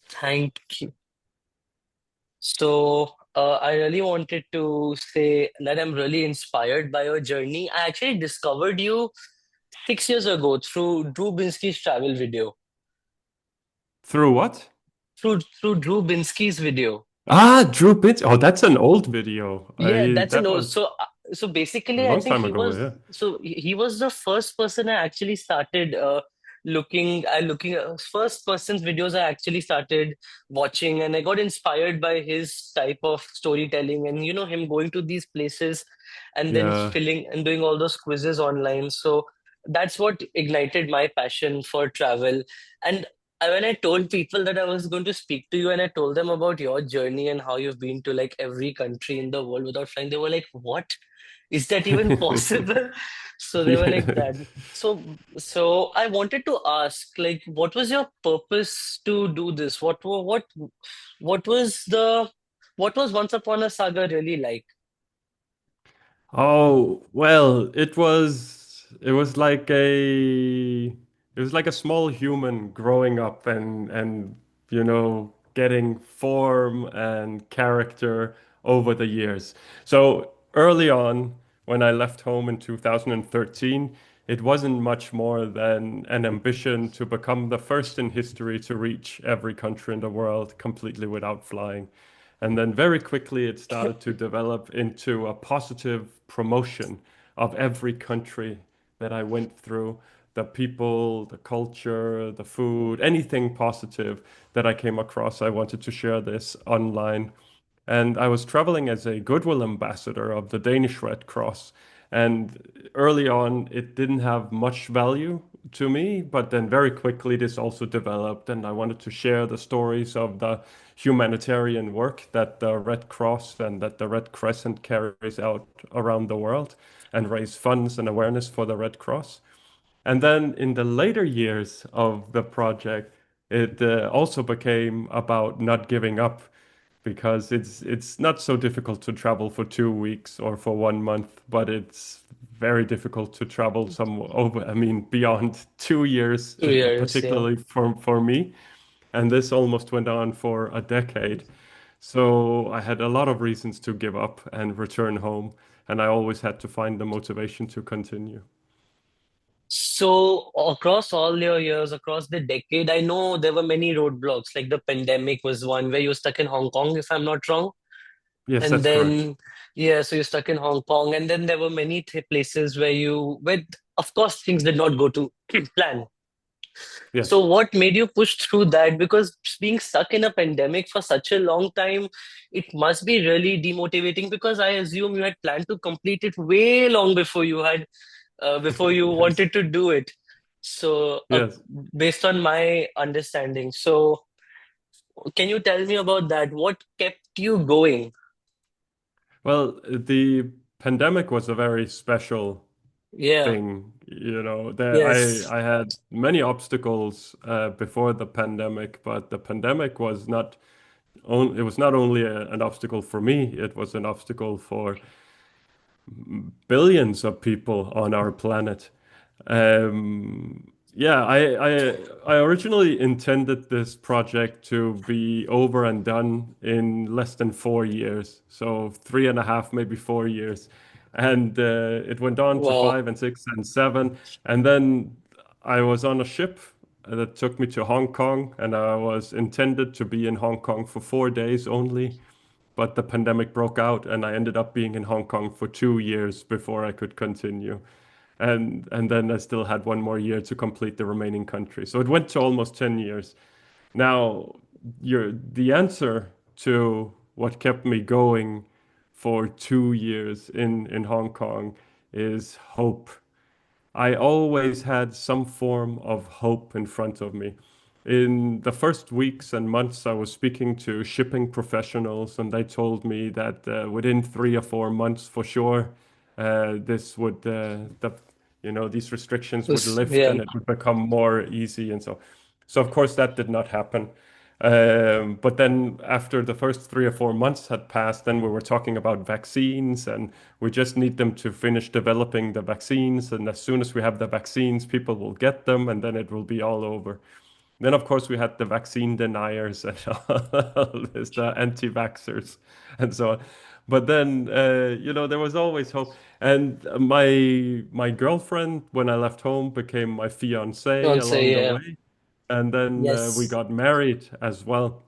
Thank you. I really wanted to say that I'm really inspired by your journey. I actually discovered you 6 years ago through Drew Binsky's travel video. Through what? Through Drew Binsky's video. Ah, Drew Bits. Oh, that's an old video. Yeah, I that's a that no. was So a basically, I long think time ago, yeah. he was the first person I actually started looking at first person's videos I actually started watching, and I got inspired by his type of storytelling, and him going to these places and then Yeah. filling and doing all those quizzes online. So that's what ignited my passion for travel. And when I told people that I was going to speak to you and I told them about your journey and how you've been to like every country in the world without flying, they were like, "What? Is that even possible?" So they were like Yeah. that. So I wanted to ask, like, what was your purpose to do this? What was the what was Once Upon a Saga really like? Oh, well, it was like a small human growing up and getting form and character over the years. So early on, when I left home in 2013, it wasn't much more than an ambition to become the first in history to reach every country in the world completely without flying. And then very quickly, it started to develop into a positive promotion of every country that I went through, the people, the culture, the food, anything positive that I came across. I wanted to share this online. And I was traveling as a goodwill ambassador of the Danish Red Cross. And early on, it didn't have much value to me, but then very quickly, this also developed. And I wanted to share the stories of the humanitarian work that the Red Cross and that the Red Crescent carries out around the world and raise funds and awareness for the Red Cross. And then in the later years of the project, it also became about not giving up because it's not so difficult to travel for 2 weeks or for 1 month, but it's very difficult to travel I mean, beyond 2 years, 2 years, yeah. particularly for me. And this almost went on for a decade. So I had a lot of reasons to give up and return home, and I always had to find the motivation to continue. So across all your years, across the decade, I know there were many roadblocks. Like the pandemic was one where you were stuck in Hong Kong, if I'm not wrong. Yes, And that's correct. then, yeah, so you're stuck in Hong Kong. And then there were many places where of course, things did not go to plan. So Yes. what made you push through that? Because being stuck in a pandemic for such a long time, it must be really demotivating because I assume you had planned to complete it way long before you Yes. wanted to do it. So, Yes. based on my understanding, so can you tell me about that? What kept you going? Well, the pandemic was a very special Yeah. thing. There Yes. I had many obstacles before the pandemic, but the pandemic was not only an obstacle for me, it was an obstacle for billions of people on our planet. Yeah, I originally intended this project to be over and done in less than 4 years, so 3.5, maybe 4 years, and it went on to Wow. 5 and 6 and 7, and then I was on a ship that took me to Hong Kong, and I was intended to be in Hong Kong for 4 days only. But the pandemic broke out, and I ended up being in Hong Kong for 2 years before I could continue. And then I still had one more year to complete the remaining country. So it went to almost 10 years. Now, the answer to what kept me going for 2 years in Hong Kong is hope. I always had some form of hope in front of me. In the first weeks and months, I was speaking to shipping professionals, and they told me that within 3 or 4 months, for sure, this would these restrictions would lift Yeah. and it would become more easy, and so of course that did not happen. But then after the first 3 or 4 months had passed, then we were talking about vaccines, and we just need them to finish developing the vaccines. And as soon as we have the vaccines, people will get them, and then it will be all over. Then, of course, we had the vaccine deniers and all this, the anti-vaxxers and so on. But then, there was always hope. And my girlfriend, when I left home, became my fiance Don't say, along the yeah. way. And then we Yes. got married as well.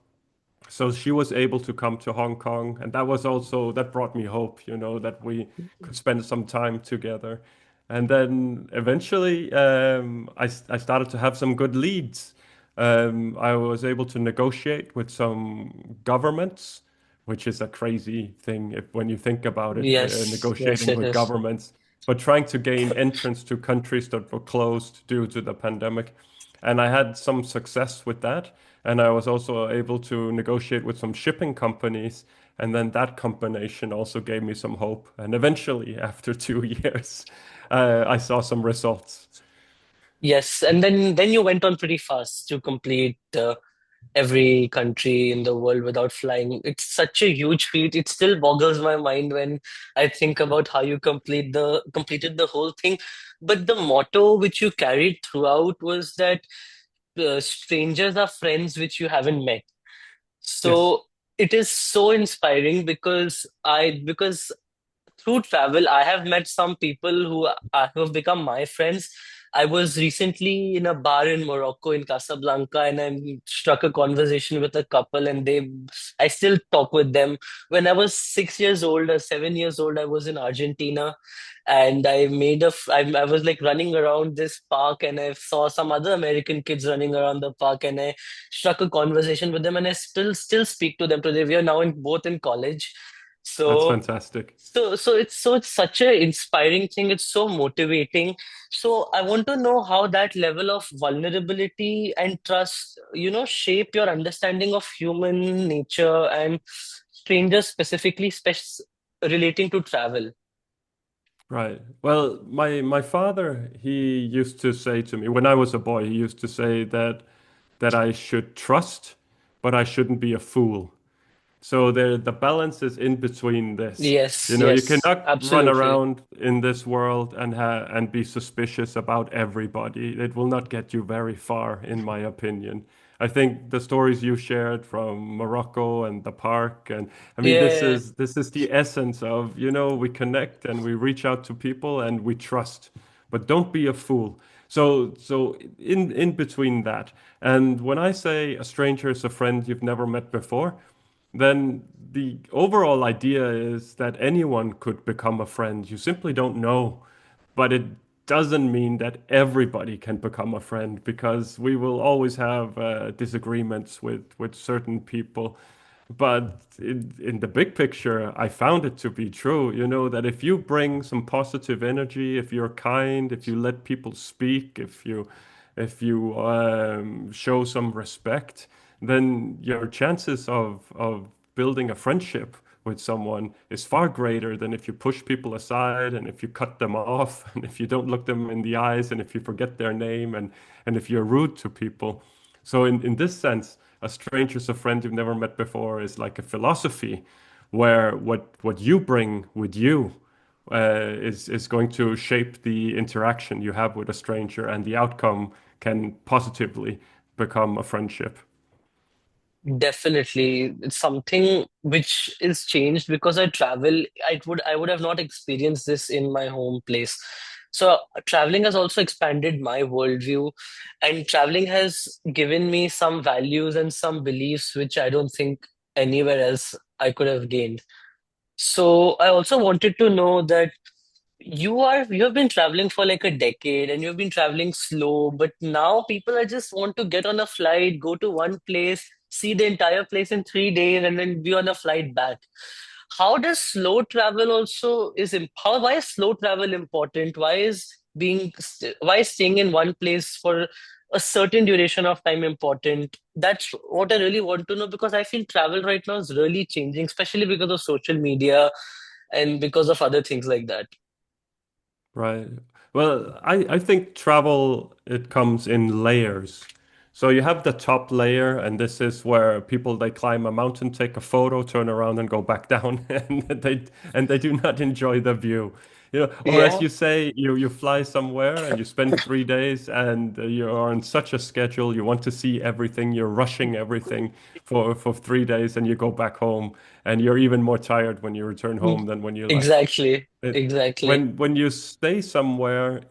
So she was able to come to Hong Kong, and that was also that brought me hope, that we could spend some time together. And then eventually, I started to have some good leads. I was able to negotiate with some governments, which is a crazy thing when you think about it, Yes. Yes, negotiating it with is. governments, but trying to gain entrance to countries that were closed due to the pandemic. And I had some success with that. And I was also able to negotiate with some shipping companies. And then that combination also gave me some hope. And eventually, after 2 years, I saw some results. Yes. And then you went on pretty fast to complete every country in the world without flying. It's such a huge feat. It still boggles my mind when I think about how you completed the whole thing. But the motto which you carried throughout was that strangers are friends which you haven't met. Yes, So it is so inspiring because through travel, I have met some people who have become my friends. I was recently in a bar in Morocco in Casablanca, and I struck a conversation with a couple, and I still talk with them. When I was 6 years old or 7 years old, I was in Argentina, and I was like running around this park, and I saw some other American kids running around the park, and I struck a conversation with them, and I still speak to them today. We are now both in college. that's So fantastic. it's such a inspiring thing. It's so motivating. So I want to know how that level of vulnerability and trust, shape your understanding of human nature and strangers specifically, relating to travel. Right. Well, my father, he used to say to me when I was a boy, he used to say that I should trust, but I shouldn't be a fool. So the balance is in between this. Yes, You yes, cannot run absolutely. around in this world and be suspicious about everybody. It will not get you very far, in my opinion. I think the stories you shared from Morocco and the park, and I mean, Yeah, this is the essence of, we connect and we reach out to people and we trust, but don't be a fool. So in between that, and when I say a stranger is a friend you've never met before, then the overall idea is that anyone could become a friend. You simply don't know. But it doesn't mean that everybody can become a friend because we will always have disagreements with certain people. But in the big picture, I found it to be true, that if you bring some positive energy, if you're kind, if you let people speak, if you show some respect, then your chances of building a friendship with someone is far greater than if you push people aside and if you cut them off and if you don't look them in the eyes and if you forget their name and if you're rude to people. So in this sense, a stranger's a friend you've never met before is like a philosophy where what you bring with you is going to shape the interaction you have with a stranger, and the outcome can positively become a friendship. definitely. It's something which is changed because I travel. I would have not experienced this in my home place. So traveling has also expanded my worldview, and traveling has given me some values and some beliefs which I don't think anywhere else I could have gained. So I also wanted to know that you have been traveling for like a decade and you've been traveling slow, but now people are just want to get on a flight, go to one place, see the entire place in 3 days, and then be on a flight back. How does slow travel also why is slow travel important? Why is staying in one place for a certain duration of time important? That's what I really want to know because I feel travel right now is really changing, especially because of social media and because of other things like that. Right. Well, I think travel, it comes in layers. So you have the top layer, and this is where people they climb a mountain, take a photo, turn around and go back down, and they do not enjoy the view. Or as Yeah, you say, you fly somewhere and you spend 3 days and you are on such a schedule. You want to see everything. You're rushing everything for 3 days, and you go back home, and you're even more tired when you return home than when you left. exactly, It, exactly. when you stay somewhere,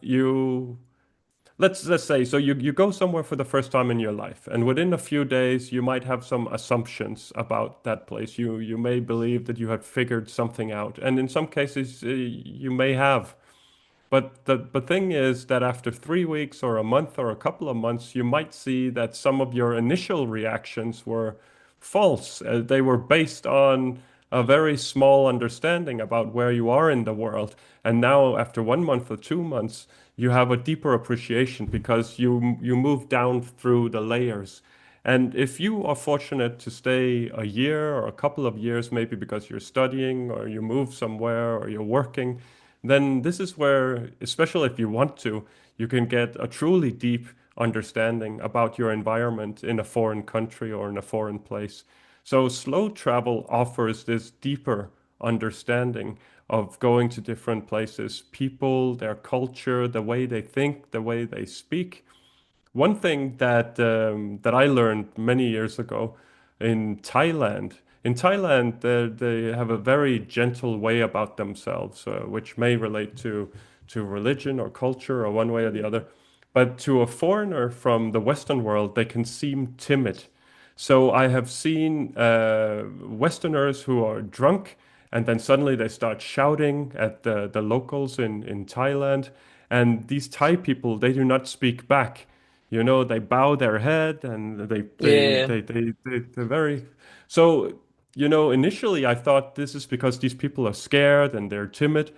let's say, so you go somewhere for the first time in your life, and within a few days you might have some assumptions about that place. You may believe that you have figured something out, and in some cases you may have. But the thing is that after 3 weeks or a month or a couple of months, you might see that some of your initial reactions were false. They were based on a very small understanding about where you are in the world. And now, after 1 month or 2 months, you have a deeper appreciation because you move down through the layers. And if you are fortunate to stay a year or a couple of years, maybe because you're studying or you move somewhere or you're working, then this is where, especially if you want to, you can get a truly deep understanding about your environment in a foreign country or in a foreign place. So slow travel offers this deeper understanding of going to different places, people, their culture, the way they think, the way they speak. One thing that I learned many years ago in Thailand, they have a very gentle way about themselves, which may relate to religion or culture or one way or the other. But to a foreigner from the Western world, they can seem timid. So I have seen Westerners who are drunk, and then suddenly they start shouting at the locals in Thailand. And these Thai people, they do not speak back. They bow their head, and Yeah, they're very. So, initially I thought this is because these people are scared and they're timid.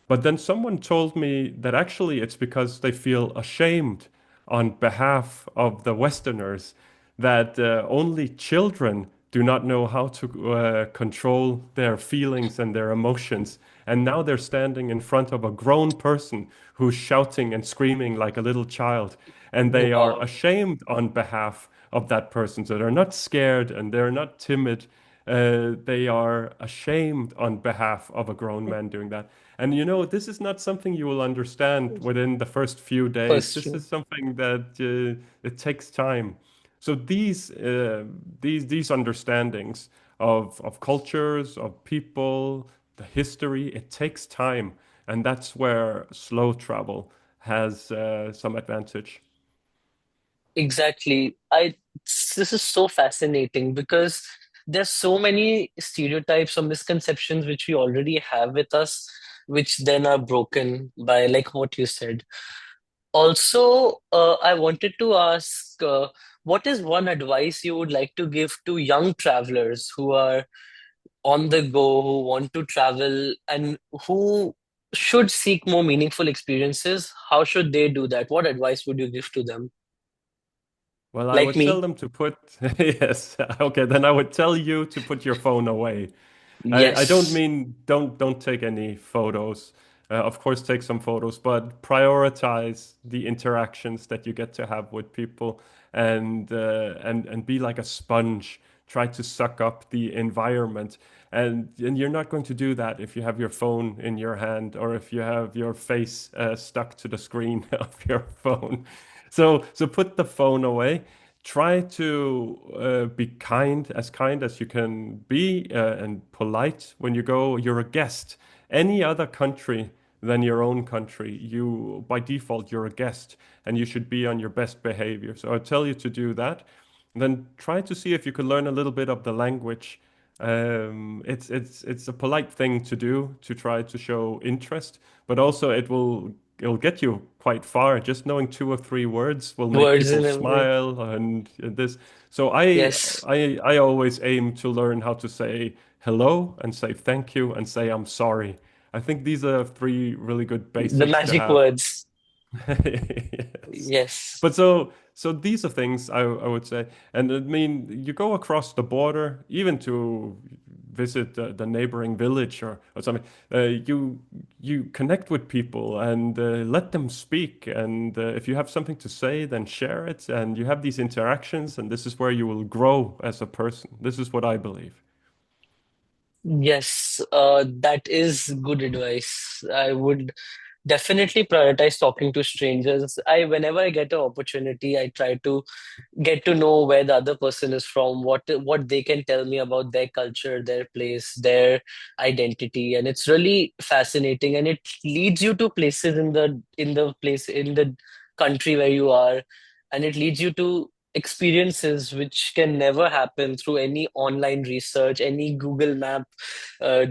But then someone told me that actually it's because they feel ashamed on behalf of the Westerners, that only children do not know how to control their feelings and their emotions. And now they're standing in front of a grown person who's shouting and screaming like a little child. And they are wow. ashamed on behalf of that person. So they're not scared and they're not timid. They are ashamed on behalf of a grown man doing that. And this is not something you will understand within the first few days. First This true. is something that it takes time. So these understandings of cultures, of people, the history, it takes time, and that's where slow travel has some advantage. Exactly. This is so fascinating because there's so many stereotypes or misconceptions which we already have with us, which then are broken by like what you said. Also, I wanted to ask, what is one advice you would like to give to young travelers who are on the go, who want to travel, and who should seek more meaningful experiences? How should they do that? What advice would you give to them? Well, I Like would tell me? them to put, yes, okay, then I would tell you to put your phone away. I don't Yes. mean don't take any photos. Of course, take some photos, but prioritize the interactions that you get to have with people, and be like a sponge. Try to suck up the environment, and you're not going to do that if you have your phone in your hand or if you have your face stuck to the screen of your phone. So put the phone away. Try to be kind as you can be, and polite when you go. You're a guest. Any other country than your own country, you by default you're a guest, and you should be on your best behavior. So I tell you to do that. Then try to see if you can learn a little bit of the language. It's a polite thing to do to try to show interest, but also it'll get you quite far. Just knowing 2 or 3 words will make Words people and everything. smile and this. So I Yes. I always aim to learn how to say hello and say thank you and say I'm sorry. I think these are three really good The basics to magic have. words. Yes. Yes. But so these are things I would say. And I mean, you go across the border, even to visit the neighboring village or something. You connect with people and let them speak. And if you have something to say, then share it. And you have these interactions, and this is where you will grow as a person. This is what I believe. Yes, that is good advice. I would definitely prioritize talking to strangers. Whenever I get an opportunity, I try to get to know where the other person is from, what they can tell me about their culture, their place, their identity, and it's really fascinating. And it leads you to places in the country where you are, and it leads you to experiences which can never happen through any online research, any Google Maps or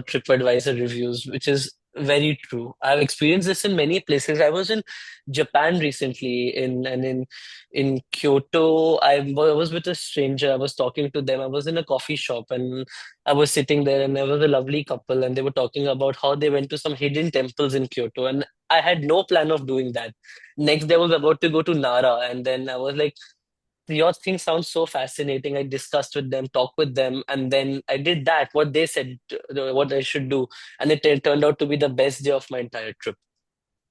TripAdvisor reviews, which is very true. I've experienced this in many places. I was in Japan recently, in Kyoto. Was with a stranger. I was talking to them. I was in a coffee shop and I was sitting there, and there was a lovely couple, and they were talking about how they went to some hidden temples in Kyoto. And I had no plan of doing that. Next day, I was about to go to Nara, and then I was like, your thing sounds so fascinating. I discussed with them, talked with them, and then I did that, what they said, what I should do. And it turned out to be the best day of my entire trip.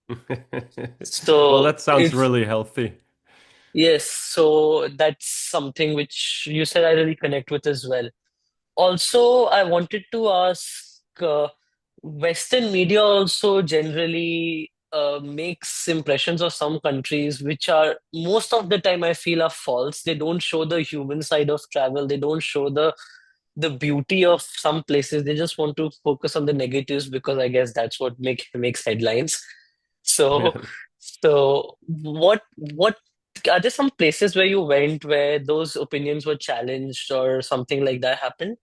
Well, So that sounds it's, really healthy. yes, so that's something which you said I really connect with as well. Also, I wanted to ask, Western media also generally makes impressions of some countries which are most of the time I feel are false. They don't show the human side of travel. They don't show the beauty of some places. They just want to focus on the negatives because I guess that's what makes headlines. So, Yeah. so what are there some places where you went where those opinions were challenged or something like that happened?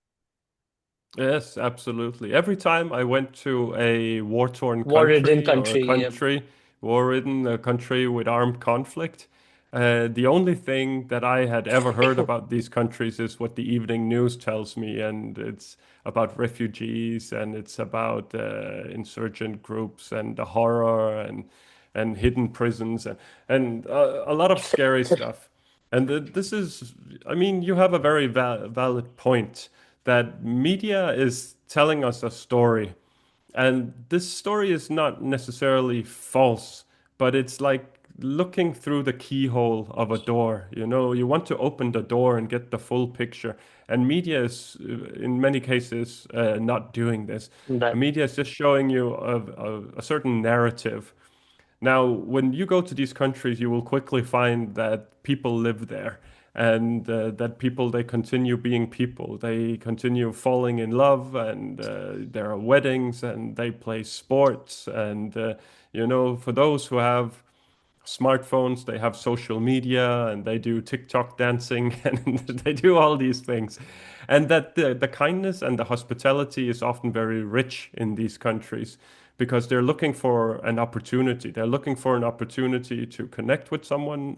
Yes, absolutely. Every time I went to a war-torn War-ridden country or a country. Yeah. country war-ridden, a country with armed conflict, the only thing that I had ever heard about these countries is what the evening news tells me, and it's about refugees and it's about insurgent groups and the horror and hidden prisons and a lot of scary stuff. And this is, I mean, you have a very valid point that media is telling us a story. And this story is not necessarily false, but it's like looking through the keyhole of a door. You know, you want to open the door and get the full picture. And media is, in many cases, not doing this. That Media is just showing you a certain narrative. Now, when you go to these countries, you will quickly find that people live there and that people, they continue being people. They continue falling in love and there are weddings and they play sports. And, for those who have smartphones, they have social media and they do TikTok dancing and they do all these things. And that the kindness and the hospitality is often very rich in these countries because they're looking for an opportunity. They're looking for an opportunity to connect with someone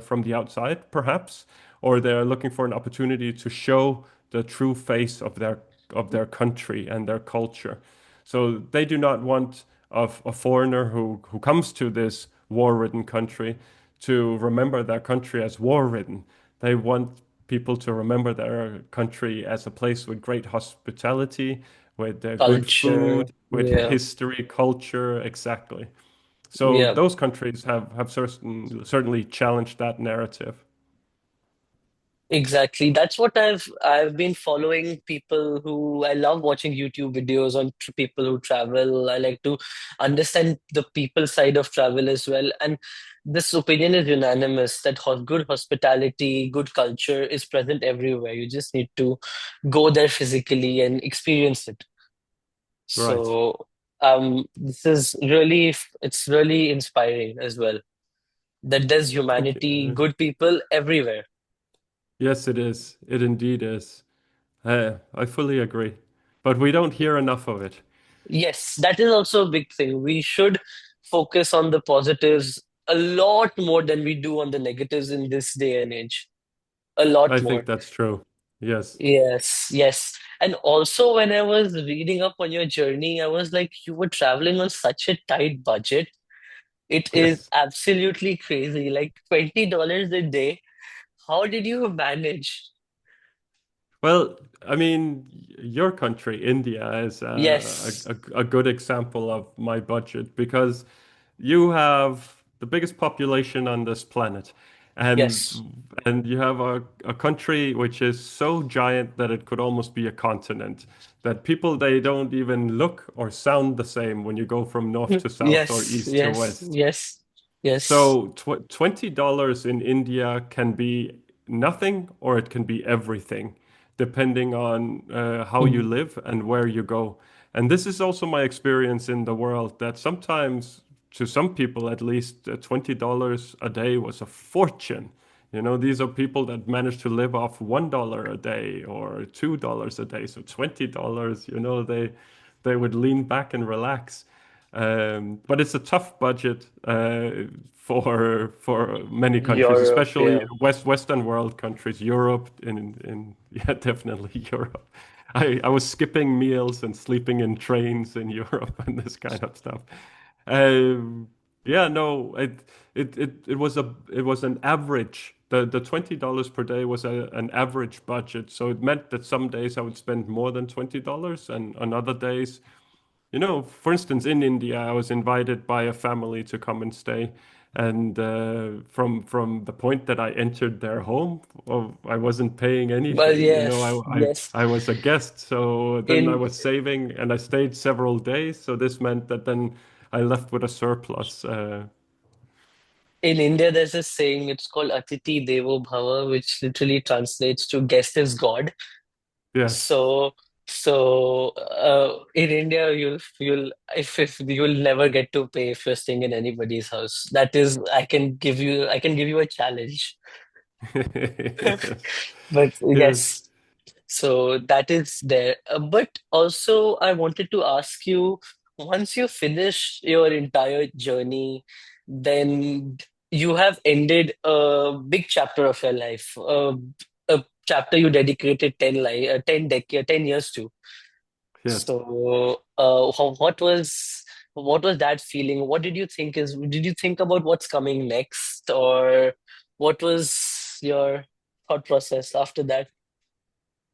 from the outside, perhaps, or they're looking for an opportunity to show the true face of their country and their culture. So they do not want of a foreigner who comes to this war-ridden country to remember their country as war-ridden. They want people to remember their country as a place with great hospitality, with good culture. food, with Yeah. history, culture, exactly. So Yeah. those countries have certainly challenged that narrative. Exactly. That's what I've been following people who I love watching YouTube videos on people who travel. I like to understand the people side of travel as well. And this opinion is unanimous that good hospitality, good culture is present everywhere. You just need to go there physically and experience it. Right. So it's really inspiring as well that there's Thank humanity, you. good people everywhere. Yes, it is. It indeed is. I fully agree. But we don't hear enough of it. Yes, that is also a big thing. We should focus on the positives a lot more than we do on the negatives in this day and age. A lot I think more. that's true. Yes. Yes, yes. And also, when I was reading up on your journey, I was like, you were traveling on such a tight budget. It is Yes. absolutely crazy. Like $20 a day. How did you manage? Well, I mean, your country, India, is Yes. a good example of my budget because you have the biggest population on this planet. and Yes. and you have a country which is so giant that it could almost be a continent. That people they don't even look or sound the same when you go from north to south or Yes, east to yes, west. yes, yes. So $20 in India can be nothing or it can be everything, depending on how you Mm. live and where you go. And this is also my experience in the world that sometimes, to some people at least, $20 a day was a fortune. You know, these are people that manage to live off $1 a day or $2 a day. So $20, they would lean back and relax. But it's a tough budget for many countries, Europe, especially yeah. Western world countries, Europe, in yeah, definitely Europe. I was skipping meals and sleeping in trains in Europe and this kind of stuff. Um, yeah, no, it was an average. The $20 per day was an average budget, so it meant that some days I would spend more than $20, and on other days for instance, in India, I was invited by a family to come and stay, and from the point that I entered their home, I wasn't paying Well, anything. yes, yes. I was a guest, so then I In was saving, and I stayed several days. So this meant that then I left with a surplus. in India, there's a saying, it's called Atiti Devo Bhava, which literally translates to guest is God. Yes. So, in India, you'll if you'll never get to pay if you're staying in anybody's house. That is, I can give you a challenge. Yes. But Yes. yes. So that is there. But also, I wanted to ask you, once you finish your entire journey, then you have ended a big chapter of your life, a chapter you dedicated 10 years to. Yes. So, what was that feeling? What did you think did you think about what's coming next, or what was your thought process after that?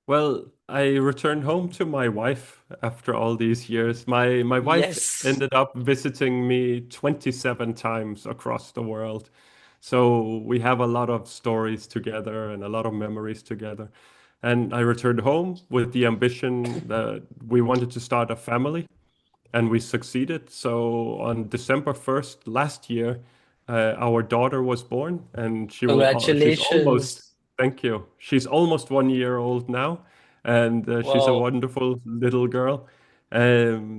Well, I returned home to my wife after all these years. My wife Yes. ended up visiting me 27 times across the world. So we have a lot of stories together and a lot of memories together. And I returned home with the ambition that we wanted to start a family and we succeeded. So on December 1st last year, our daughter was born, and she's almost, Congratulations. thank you. She's almost 1 year old now, and she's a Wow. wonderful little girl.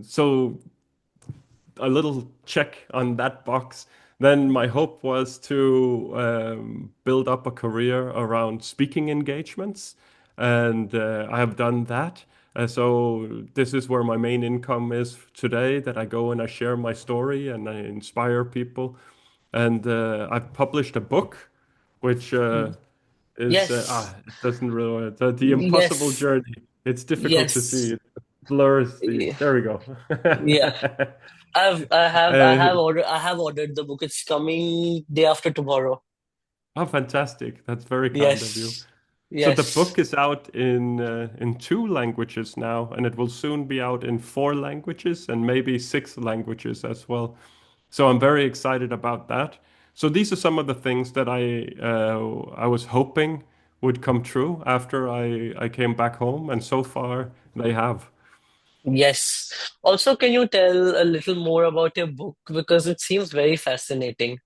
So a little check on that box. Then my hope was to build up a career around speaking engagements, and I have done that. So this is where my main income is today, that I go and I share my story and I inspire people. And I've published a book, which is Yes. it doesn't really the impossible Yes. journey. It's difficult to see. Yes. It blurs the. Yeah. There we go. Yeah. Uh, I have ordered the book. It's coming day after tomorrow. oh, fantastic! That's very kind of you. Yes. So the Yes. book is out in two languages now, and it will soon be out in four languages and maybe six languages as well. So I'm very excited about that. So these are some of the things that I was hoping would come true after I came back home, and so far they have. Yes. Also, can you tell a little more about your book? Because it seems very fascinating.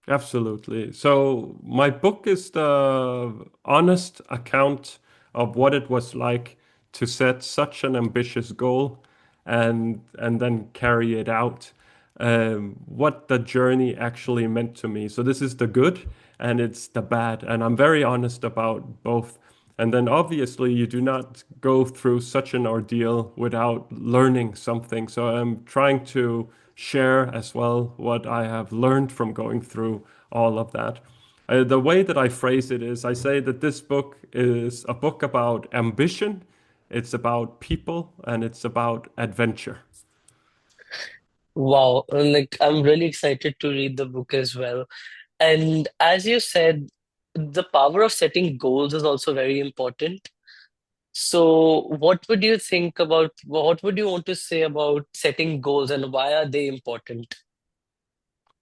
Absolutely. So my book is the honest account of what it was like to set such an ambitious goal and then carry it out. What the journey actually meant to me. So this is the good and it's the bad, and I'm very honest about both. And then obviously you do not go through such an ordeal without learning something. So I'm trying to share as well what I have learned from going through all of that. The way that I phrase it is I say that this book is a book about ambition, it's about people, and it's about adventure. Wow. Like, I'm really excited to read the book as well. And as you said, the power of setting goals is also very important. So, what would you want to say about setting goals and why are they important?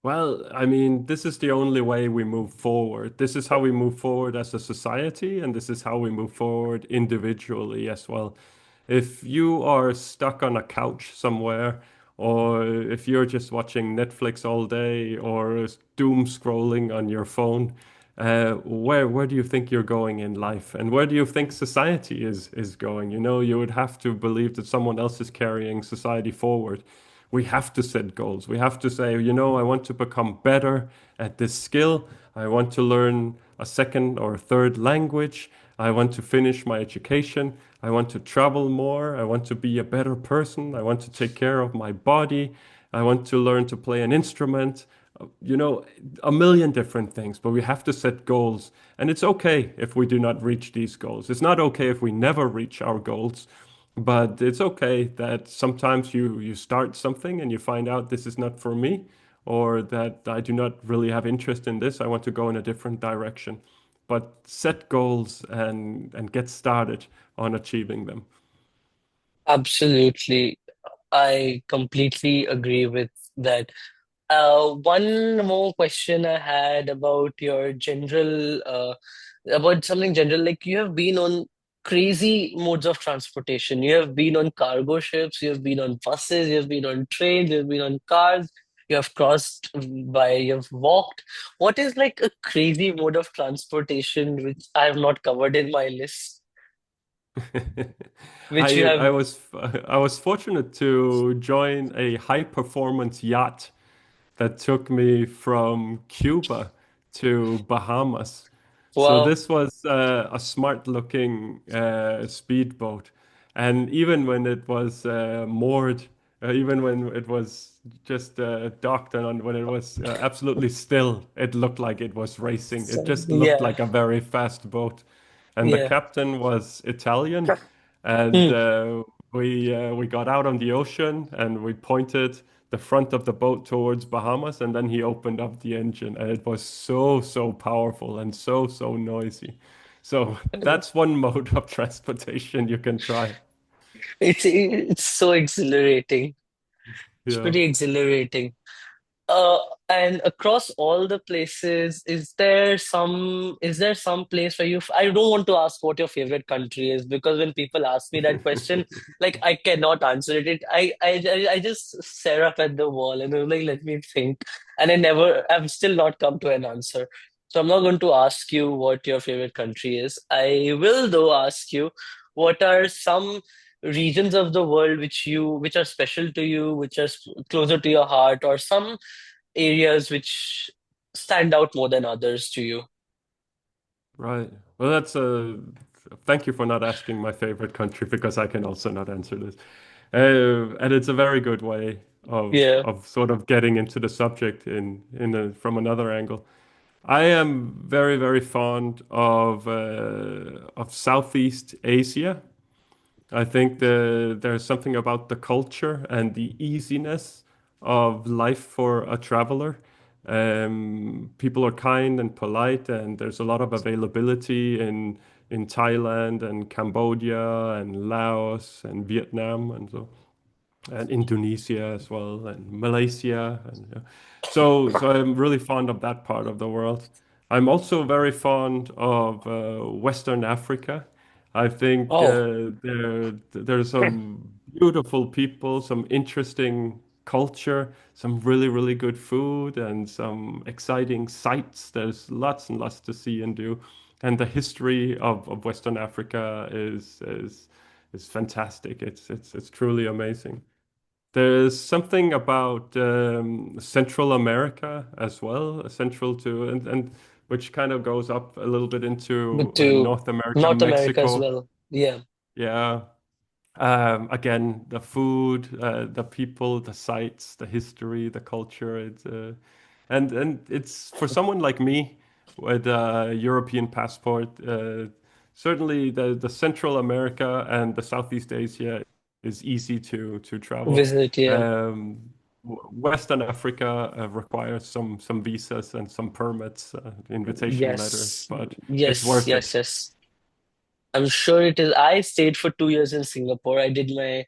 Well, I mean, this is the only way we move forward. This is how we move forward as a society, and this is how we move forward individually as well. If you are stuck on a couch somewhere, or if you're just watching Netflix all day, or doom scrolling on your phone, where do you think you're going in life, and where do you think society is going? You know, you would have to believe that someone else is carrying society forward. We have to set goals. We have to say, you know, I want to become better at this skill. I want to learn a second or third language. I want to finish my education. I want to travel more. I want to be a better person. I want to take care of my body. I want to learn to play an instrument. You know, a million different things, but we have to set goals. And it's okay if we do not reach these goals. It's not okay if we never reach our goals. But it's okay that sometimes you start something and you find out this is not for me, or that I do not really have interest in this. I want to go in a different direction. But set goals and get started on achieving them. Absolutely. I completely agree with that. One more question I had about your general, about something general. Like you have been on crazy modes of transportation. You have been on cargo ships, you have been on buses, you have been on trains, you have been on cars, you have crossed by, you have walked. What is like a crazy mode of transportation which I have not covered in my list, which you I have? was I was fortunate to join a high performance yacht that took me from Cuba to Bahamas. So Wow. this was a smart looking speedboat. And even when it was moored, even when it was just docked and when it was absolutely still, it looked like it was racing. It So, just looked yeah, like a very fast boat. And the yeah. captain was Italian. And Hmm. we got out on the ocean and we pointed the front of the boat towards Bahamas, and then he opened up the engine, and it was so powerful and so noisy. So that's one mode of transportation you can try. It's so exhilarating. It's Yeah. pretty exhilarating. Uh, and across all the places, is there some place where I don't want to ask what your favorite country is because when people ask me that question, like I cannot answer it. I just stare up at the wall and I'm like, let me think. And I've still not come to an answer. So I'm not going to ask you what your favorite country is. I will though ask you, what are some regions of the world which are special to you, which are closer to your heart, or some areas which stand out more than others to you? Right. Well, that's a thank you for not asking my favorite country because I can also not answer this. And it's a very good way Yeah. of sort of getting into the subject from another angle. I am very fond of Southeast Asia. I think there's something about the culture and the easiness of life for a traveler. People are kind and polite, and there's a lot of availability in Thailand and Cambodia and Laos and Vietnam and so and Indonesia as well, and Malaysia, and so I'm really fond of that part of the world. I'm also very fond of Western Africa. I think Oh, there's some beautiful people, some interesting culture, some really good food, and some exciting sights. There's lots and lots to see and do, and the history of Western Africa is fantastic. It's truly amazing. There's something about Central America as well, central to and which kind of goes up a little bit into but to North America, North America as Mexico. well. Yeah. Yeah. Again, the food, the people, the sights, the history, the culture. And it's for someone like me with a European passport. Certainly, the Central America and the Southeast Asia is easy to travel. Visit, yeah. Western Africa requires some visas and some permits, invitation letters, Yes. but it's Yes, worth yes, it. yes. I'm sure it is. I stayed for 2 years in Singapore. I did my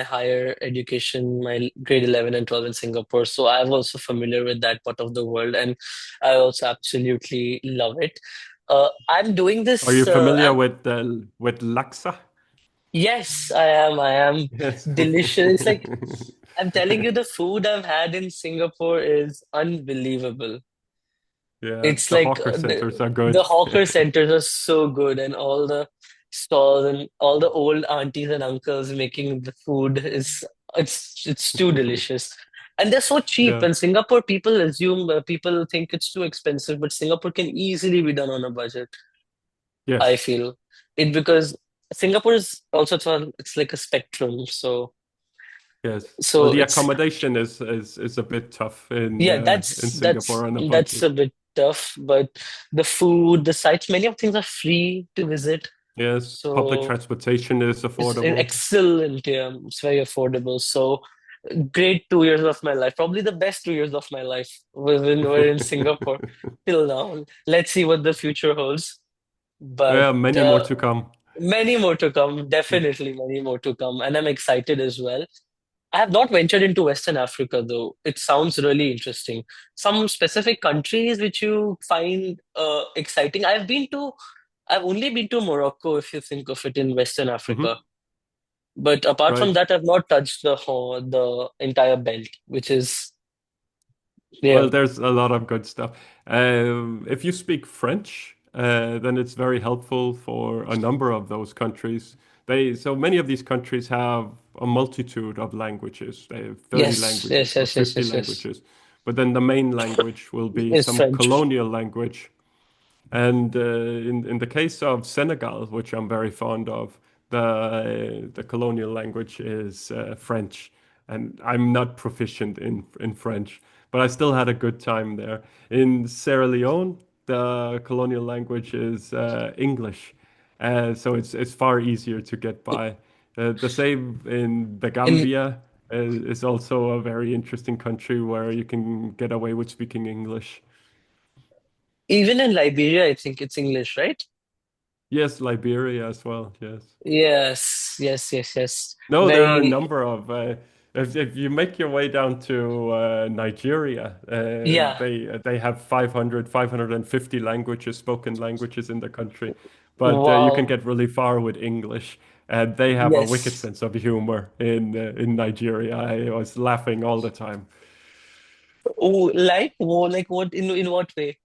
higher education, my grade 11 and 12 in Singapore. So I'm also familiar with that part of the world, and I also absolutely love it. I'm doing Are you this. familiar with laksa? Yes, I am. I am Yes. delicious. It's like I'm telling you, the food I've had in Singapore is unbelievable. Yeah, It's the like hawker centers are the good. hawker centers are so good, and all the stalls and all the old aunties and uncles making the food is it's too delicious, and they're so cheap. Yeah. And Singapore, people assume people think it's too expensive, but Singapore can easily be done on a budget. I Yes. feel it because Singapore is also it's like a spectrum. So Yes. Well, so the it's accommodation is a bit tough yeah, in that's Singapore on a that's budget. a bit tough, but the food, the sites, many of things are free to visit. Yes, public So transportation is it's affordable. excellent. Yeah, it's very affordable. So great 2 years of my life, probably the best 2 years of my life were in Singapore till now. Let's see what the future holds. But Yeah, many more to come. many more to come, definitely many more to come, and I'm excited as well. I have not ventured into Western Africa though. It sounds really interesting. Some specific countries which you find exciting. I've only been to Morocco, if you think of it, in Western Africa. Hmm. But apart from Right. that, I've not touched the entire belt, which is Well, yeah. there's a lot of good stuff. If you speak French, then it's very helpful for a number of those countries. So many of these countries have a multitude of languages. They have 30 Yes, yes, languages or yes, yes, 50 yes, yes. languages. But then the main language will be It's some French. colonial language. And in the case of Senegal, which I'm very fond of, the colonial language is French, and I'm not proficient in French, but I still had a good time there. In Sierra Leone, the colonial language is English, so it's far easier to get by. The same in the In Gambia is also a very interesting country where you can get away with speaking English. even in Liberia, I think it's English, right? Yes, Liberia as well. Yes. Yes, yes, yes, yes. No, there are a Very, number of. If you make your way down to Nigeria, yeah. they have 550 languages, spoken languages in the country, but you can Wow. get really far with English. And they have a wicked Yes. sense of humor in Nigeria. I was laughing all the time. Oh, like what in what way?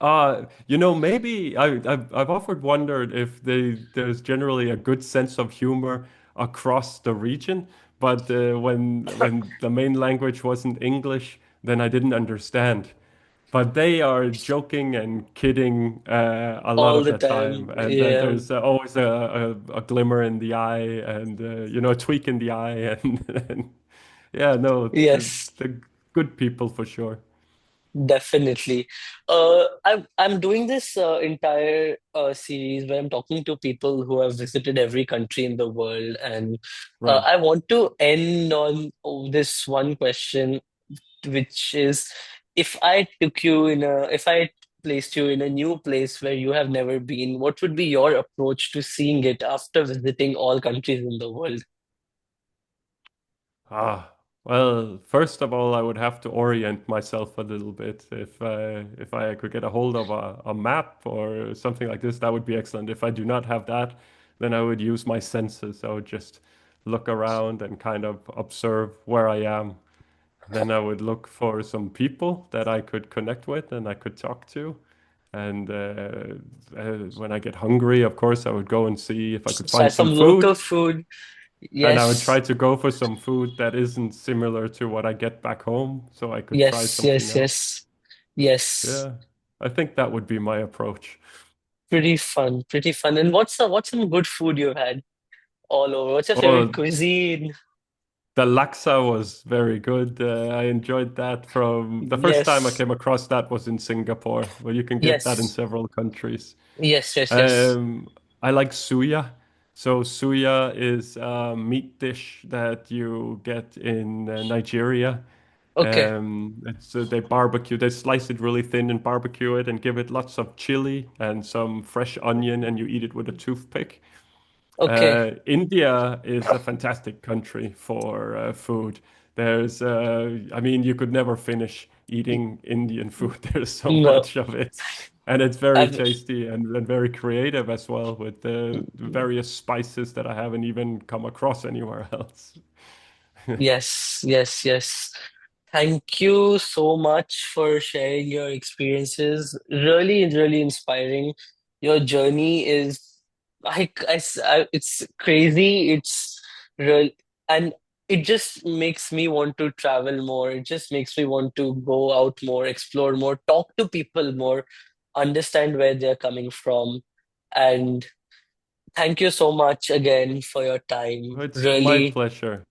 Maybe I've often wondered if there's generally a good sense of humor across the region, but when the main language wasn't English, then I didn't understand. But they are joking and kidding a lot All of the the time, time. and Yeah. there's always a glimmer in the eye, and a tweak in the eye, and yeah, no, Yes, the good people for sure. definitely. I'm doing this entire series where I'm talking to people who have visited every country in the world, and Right. I want to end on this one question, which is, if I placed you in a new place where you have never been, what would be your approach to seeing it after visiting all countries in the world? Well, first of all, I would have to orient myself a little bit. If I could get a hold of a map or something like this, that would be excellent. If I do not have that, then I would use my senses. I would just look around and kind of observe where I am. Then I would look for some people that I could connect with and I could talk to. And when I get hungry, of course, I would go and see if I could Try find some some local food. food. And I would try Yes, to go for some food that isn't similar to what I get back home, so I could try yes, something yes, else. yes, yes. Yeah, I think that would be my approach. Pretty fun, pretty fun. And what's some good food you've had all over? What's your favorite Oh, cuisine? the laksa was very good. I enjoyed that from the first time I Yes, came across that was in Singapore, but you can get that in yes, several countries. yes, yes, yes. Um, I like suya. So suya is a meat dish that you get in Nigeria. Okay. It's they barbecue. They slice it really thin and barbecue it and give it lots of chili and some fresh onion, and you eat it with a toothpick. Okay. India is a fantastic country for food. I mean, you could never finish eating Indian food. There's so No. much of it. And it's very I've tasty and very creative as well with the various spices that I haven't even come across anywhere else. Yes, yes, yes. Thank you so much for sharing your experiences. Really, really inspiring. Your journey is it's crazy. It's real, and it just makes me want to travel more. It just makes me want to go out more, explore more, talk to people more, understand where they're coming from. And thank you so much again for your time. It's my Really, pleasure.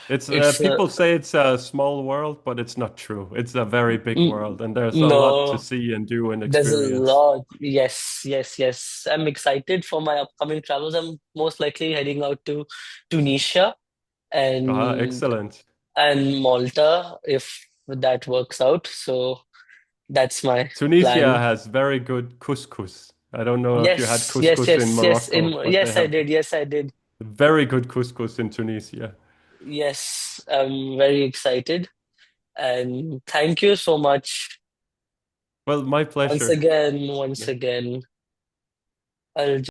It's it's people say it's a small world, but it's not true. It's a very big mm, world, and there's a lot to no. see and do and There's a experience. lot. Yes, yes, yes. I'm excited for my upcoming travels. I'm most likely heading out to Tunisia and Excellent. Malta if that works out. So that's my Tunisia plan. has very good couscous. I don't know if you had Yes, yes, couscous in yes, yes. Morocco, but they Yes, I have did. Yes, I did. very good couscous in Tunisia. Yes, I'm very excited. And thank you so much Well, my once pleasure. again, once Yeah. again. I'll